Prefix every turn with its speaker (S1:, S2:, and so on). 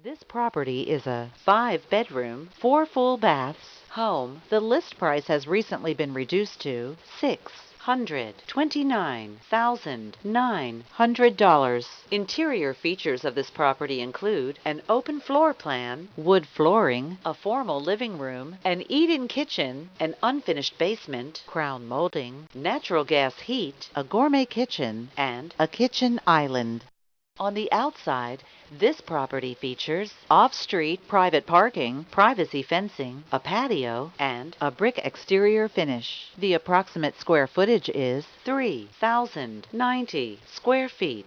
S1: This property is a 5-bedroom, 4 full baths home. The list price has recently been reduced to $629,900. Interior features of this property include an open floor plan, wood flooring, a formal living room, an eat-in kitchen, an unfinished basement, crown molding, natural gas heat, a gourmet kitchen, and a kitchen island. On the outside, this property features off-street private parking, privacy fencing, a patio, and a brick exterior finish. The approximate square footage is 3,090 square feet.